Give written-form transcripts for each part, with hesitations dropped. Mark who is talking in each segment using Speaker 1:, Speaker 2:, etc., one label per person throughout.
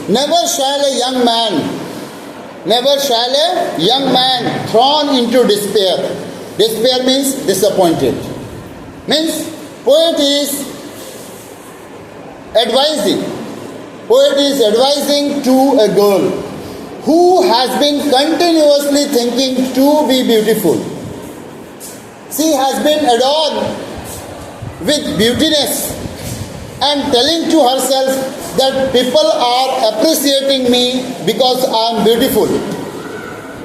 Speaker 1: Never shall a young man, never shall a young man thrown into despair. Despair means disappointed. Means poet is advising. Poet is advising to a girl who has been continuously thinking to be beautiful. She has been adorned with beautiness and telling to herself that people are appreciating me because I am beautiful.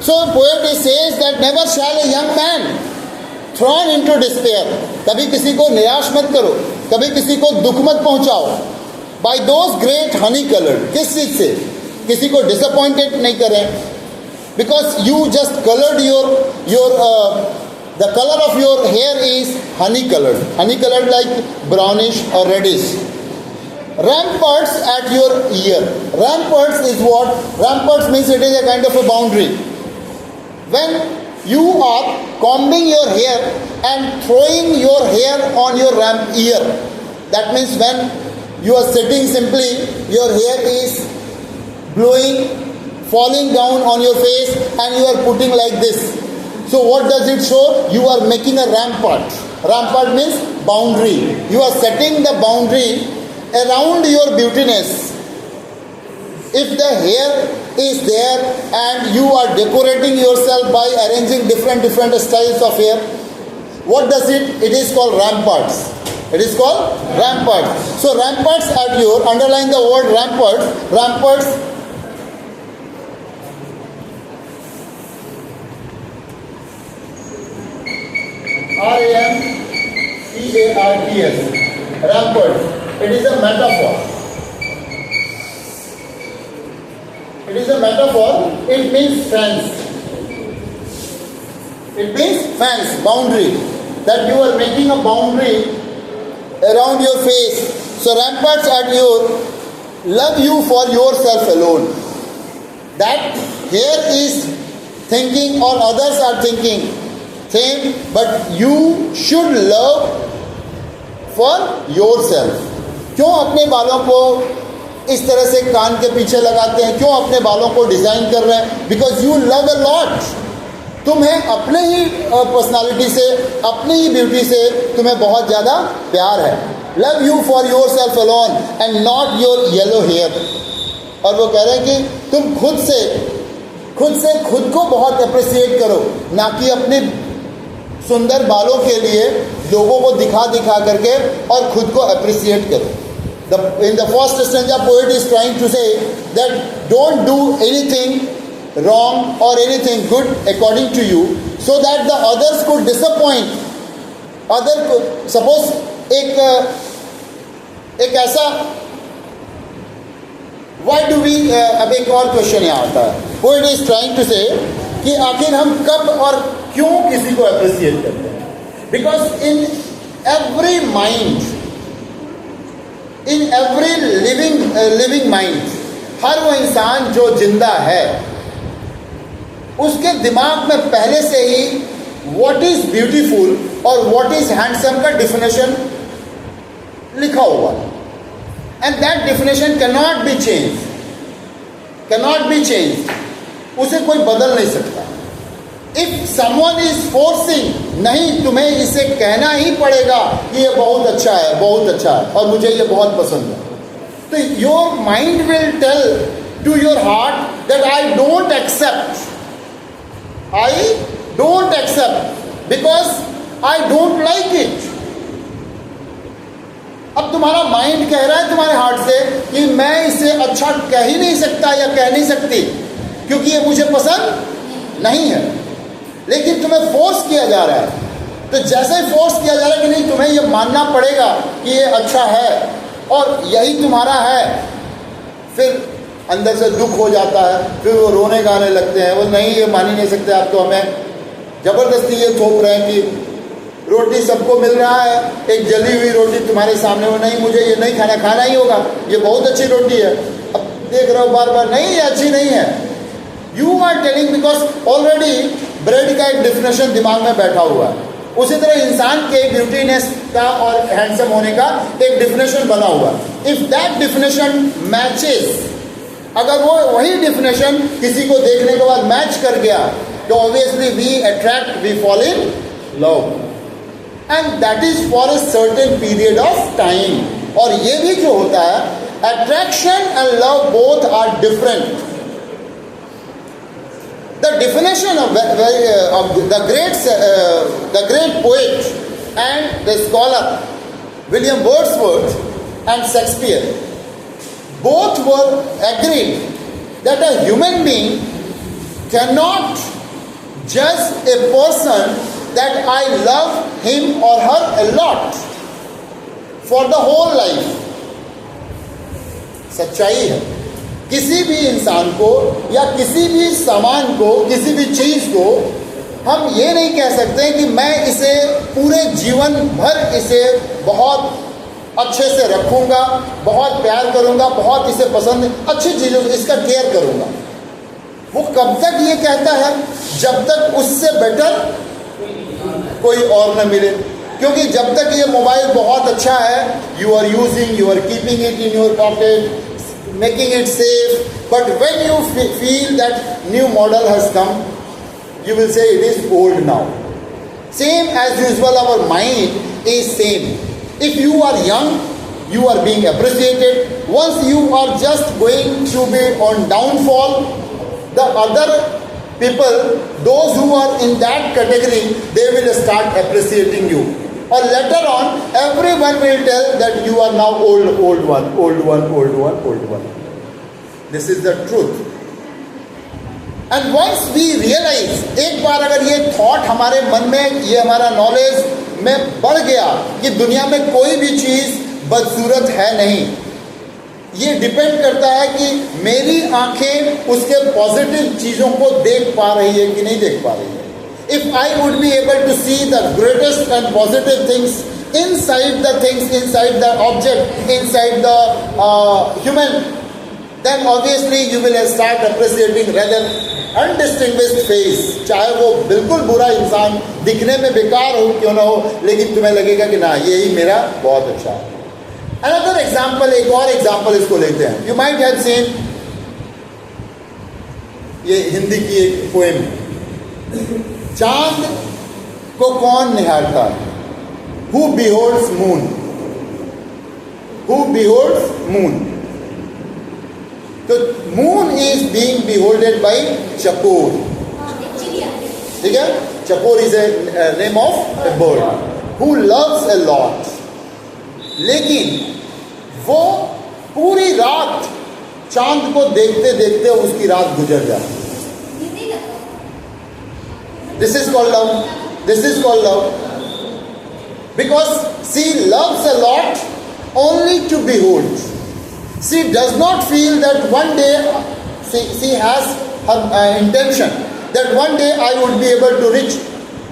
Speaker 1: So poet says that never shall a young man thrown into despair. कभी किसी को निराश मत करो, कभी किसी को दुख मत पहुंचाओ. By those great honey colored, किस चीज से? किसी को disappointed नहीं करें. Because you just colored the color of your hair is honey colored like brownish or reddish. Ramparts at your ear. Ramparts is what? Ramparts means it is a kind of a boundary. When you are combing your hair and throwing your hair on your ear, that means when you are sitting simply, your hair is blowing, falling down on your face and you are putting like this. So what does it show? You are making a rampart. Rampart means boundary. You are setting the boundary around your beautiness. If the hair is there and you are decorating yourself by arranging different styles of hair, what does it? It is called ramparts. It is called ramparts. So ramparts at your, underline the word ramparts. Ramparts R-A-M-P-A-R-T-S. Ramparts. It is a metaphor. It is a metaphor. It means fence. It means fence, boundary. That you are making a boundary around your face. So ramparts at your love you for yourself alone. That here is thinking or others are thinking same, but you should love for yourself. क्यों अपने बालों को इस तरह से कान के पीछे लगाते हैं? क्यों अपने बालों को डिज़ाइन कर रहे हैं? Because you love a lot. तुम्हें अपने ही पर्सनालिटी से, अपनी ही ब्यूटी से तुम्हें बहुत ज़्यादा प्यार है. Love you for your self alone and not your yellow hair. और वो कह रहे हैं कि तुम खुद को बहुत अप्रिसिएट करो, ना कि अपने सुंदर बालों के लिए लोगों को दिखा करके और खुद को अप्रिसिएट करो. In the first stanza, poet is trying to say that don't do anything wrong or anything good according to you, so that the others could disappoint. Suppose एक ऐसा, why do we अब एक और question यहाँ आता है. Poet is trying to say कि आखिर हम कब और क्यों किसी को अप्रिसिएट करते हैं? Because in every mind, in every living mind, हर वो इंसान जो जिंदा है उसके दिमाग में पहले से ही what is beautiful और what is handsome का definition लिखा हुआ है. And that definition cannot be changed. उसे कोई बदल नहीं सकता. If someone is forcing, नहीं, तुम्हें इसे कहना ही पड़ेगा कि ये बहुत अच्छा है और मुझे ये बहुत पसंद है, तो your mind will tell to your heart that I don't accept because I don't like it. अब तुम्हारा माइंड कह रहा है तुम्हारे हार्ट से कि मैं इसे अच्छा कह ही नहीं सकता या कह नहीं सकती क्योंकि ये मुझे पसंद नहीं है, लेकिन तुम्हें फोर्स किया जा रहा है. तो जैसे ही फोर्स किया जा रहा है कि नहीं, तुम्हें ये मानना पड़ेगा कि ये अच्छा है और यही तुम्हारा है, फिर अंदर से दुख हो जाता है. फिर वो रोने गाने लगते हैं, वो नहीं, ये मान ही नहीं सकते आप, तो हमें ज़बरदस्ती ये थोप रहे हैं कि रोटी सबको मिल रहा है, एक जली हुई रोटी तुम्हारे सामने, वो नहीं, मुझे ये नहीं खाना ही होगा, ये बहुत अच्छी रोटी है. अब देख रहे हो बार बार, नहीं, ये अच्छी नहीं है. You are telling because already bread का एक डिफिनेशन दिमाग में बैठा हुआ है. उसी तरह इंसान के ब्यूटीनेस का और हैंडसम होने का एक डिफिनेशन बना हुआ है. इफ दैट डिफिनेशन मैचेस अगर वो वही डेफिनेशन किसी को देखने के बाद मैच कर गया तो obviously we attract, we fall in love, and that is for a certain period of time. और ये भी जो होता है, attraction and love both are different. The definition of the great poet and the scholar William Wordsworth and Shakespeare both were agreed that a human being cannot judge a person that I love him or her a lot for the whole life. सच्चाई है, किसी भी इंसान को या किसी भी सामान को, किसी भी चीज़ को हम ये नहीं कह सकते कि मैं इसे पूरे जीवन भर इसे बहुत अच्छे से रखूँगा, बहुत प्यार करूँगा, बहुत इसे पसंद, अच्छी चीज़ों इसका केयर करूँगा. वो कब तक ये कहता है? जब तक उससे बेटर कोई और न मिले. क्योंकि जब तक ये मोबाइल बहुत अच्छा है, you are using, you are keeping it in your pocket, making it safe, but when you feel that new model has come, you will say it is old now. Same as usual, our mind is same. If you are young, you are being appreciated. Once you are just going to be on downfall, the other people, those who are in that category, they will start appreciating you. Or later on, everyone will tell that you are now old one. This is the truth. And once we realize, एक बार अगर ये thought हमारे मन में, ये हमारा knowledge में बढ़ गया कि दुनिया में कोई भी चीज़ बदसूरत है नहीं, ये डिपेंड करता है कि मेरी आंखें उसके पॉजिटिव चीज़ों को देख पा रही है कि नहीं देख पा रही है. If I would be able to see the greatest and positive things inside the things, inside the object, inside the human, then obviously you will start appreciating rather undistinguished face. चाहे वो बिल्कुल बुरा इंसान दिखने में बेकार हो क्यों ना हो, लेकिन तुम्हें लगेगा कि ना यही मेरा बहुत अच्छा है. Another example, एक और एग्जाम्पल इसको लेते हैं. You might have seen, ये हिंदी की एक पोएम, चांद को कौन निहारता है? Who beholds moon? Who beholds moon? तो moon is being beholded by चकोर. ठीक है? चकोर is a name of a bird who loves a lot. लेकिन वो पूरी रात चांद को देखते देखते उसकी रात गुजर जाती. This is called love. This is called love. Because she loves a lot only to behold. She does not feel that one day she has her intention that one day I would be able to reach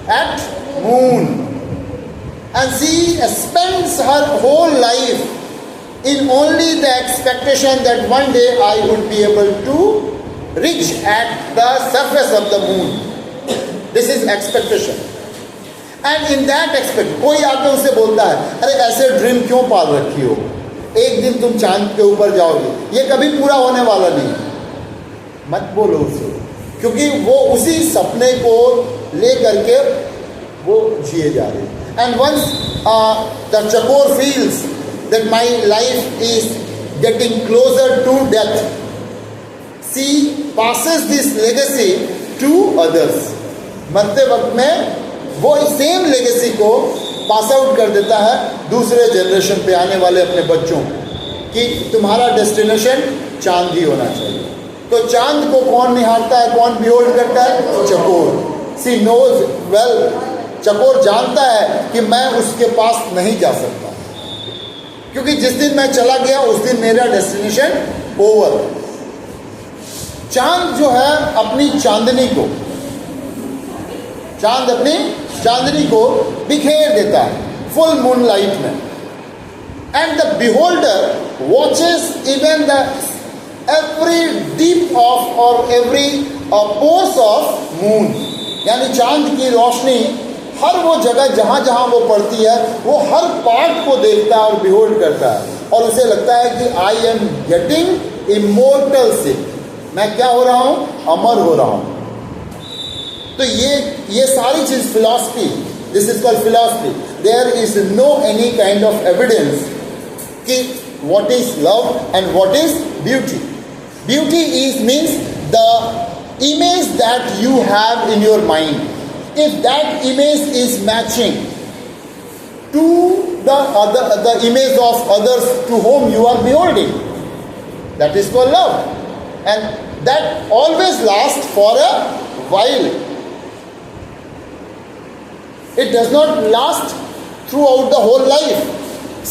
Speaker 1: at moon. And she spends her whole life in only the expectation that one day I would be able to reach at the surface of the moon. This is expectation. And in that expect, कोई आके उसे बोलता है, अरे ऐसे dream क्यों पाल रखी हो, एक दिन तुम चांद के ऊपर जाओगे, ये कभी पूरा होने वाला नहीं. मत बोलो उसे, क्योंकि वो उसी सपने को ले करके वो जिए जा रहे हैं. And once the chakor feels that my life is getting closer to death, she passes this legacy to others. मरते वक्त में वो सेम लेगेसी को पास आउट कर देता है दूसरे जनरेशन पे आने वाले अपने बच्चों को कि तुम्हारा डेस्टिनेशन चांद ही होना चाहिए. तो चांद को कौन निहारता है, कौन बिहोल्ड करता है? चकोर. सी नोज वेल, चकोर जानता है कि मैं उसके पास नहीं जा सकता, क्योंकि जिस दिन मैं चला गया उस दिन मेरा डेस्टिनेशन ओवर. चांद जो है अपनी चांदनी को, चांद अपनी चांदनी को बिखेर देता है फुल मून लाइट में. And the beholder watches even the every deep of और एवरी पोर्स ऑफ मून. यानी चांद की रोशनी हर वो जगह जहाँ जहाँ वो पड़ती है वो हर पार्ट को देखता है और बिहोल्ड करता है, और उसे लगता है कि आई एम गेटिंग इमोर्टल से, मैं क्या हो रहा हूं? अमर हो रहा हूं। तो ये सारी चीज philosophy, this is called philosophy. There is no any kind of evidence कि what is love and what is beauty. Beauty is means the image that you have in your mind. If that image is matching to the image of others to whom you are beholding, that is called love, and that always lasts for a while. It does not last throughout the whole life.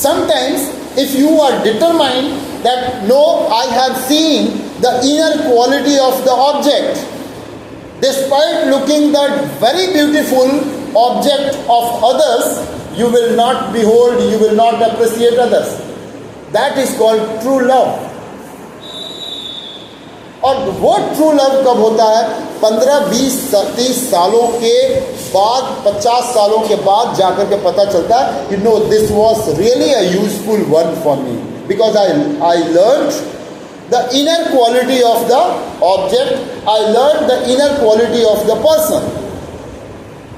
Speaker 1: Sometimes if you are determined that no, I have seen the inner quality of the object, despite looking that very beautiful object of others, you will not behold, you will not appreciate others. That is called true love. और वो true love कब होता है? 15, 20, 30 सालों के बाद, 50 सालों के बाद जाकर के पता चलता है, you know, this was really a useful one for me because I learned the inner quality of the object, I learned the inner quality of the person.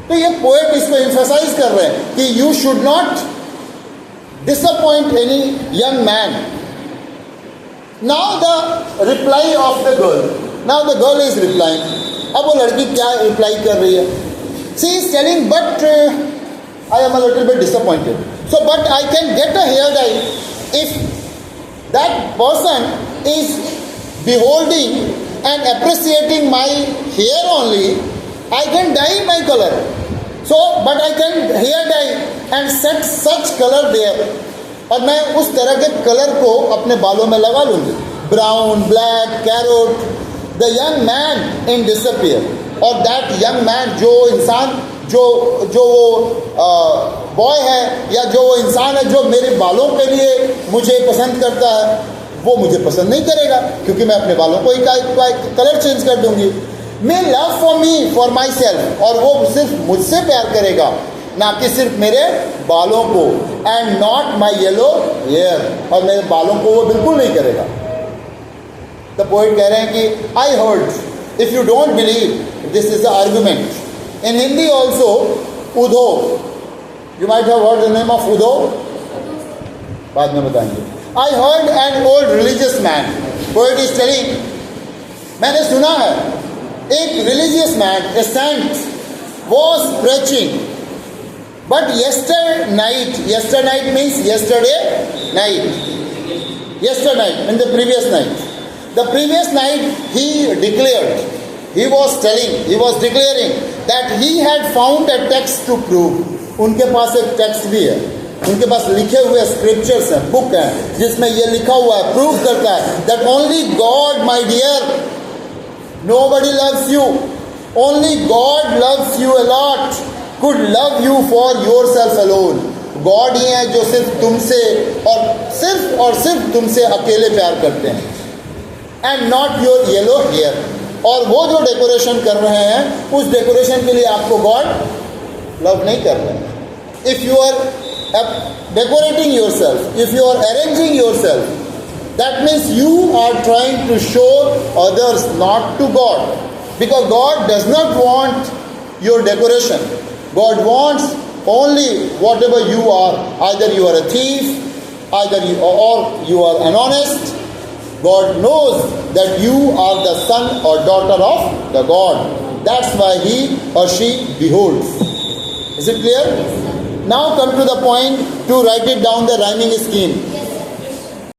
Speaker 1: तो ये पोएट इसको emphasize कर रहे हैं कि you should not disappoint any young man. Now the reply of the girl. Now the girl is replying. अब वो लड़की क्या reply कर रही है? She is telling, but I am a little bit disappointed. So, but I can get a hair dye if that person is beholding and appreciating my hair only. I can dye my color. So, but I can hair dye and set such color there. और मैं उस तरह के colour को अपने बालों में लगा लूँगी, brown, black, carrot. The young man in disappear. और दैट यंग मैन, जो इंसान, जो बॉय है या जो वो इंसान है जो मेरे बालों के लिए मुझे पसंद करता है, वो मुझे पसंद नहीं करेगा क्योंकि मैं अपने बालों को ही कलर चेंज कर दूंगी. मे love for me for my self. और वो सिर्फ मुझसे प्यार करेगा, ना कि सिर्फ मेरे बालों को. And not my yellow hair. और मेरे बालों को वो बिल्कुल नहीं करेगा. द पोएट कह रहे हैं कि I heard, if you don't believe, this is the argument. In Hindi also, Udho, you might have heard the name of Udho, बाद में बताएंगे. I heard an old religious man, poet is telling, मैंने सुना है एक religious man, a saint, was preaching. But yesterday night means yesterday night. Yesterday night, in the previous night. The previous night he declared, he was declaring that he had found a text to prove. उनके पास एक text भी है, उनके पास लिखे हुए scriptures हैं, book है, जिसमें ये लिखा हुआ है, प्रूव करता है that only God, my dear, nobody loves you. Only God loves you a lot. Could love you for yourself alone. God ही है जो सिर्फ तुमसे और सिर्फ तुमसे अकेले प्यार करते हैं. And not your yellow hair. और वो जो डेकोरेशन कर रहे हैं, उस डेकोरेशन के लिए आपको गॉड लव नहीं कर रहे हैं. If you are decorating your self, if you are arranging your self, that means you are trying to show others, not to God. Because God does not want your decoration. God wants only whatever you are. Either you are a thief, or you are an honest. God knows that you are the son or daughter of the God. That's why he or she beholds. Is it clear? Now come to the point to write it down, the rhyming scheme.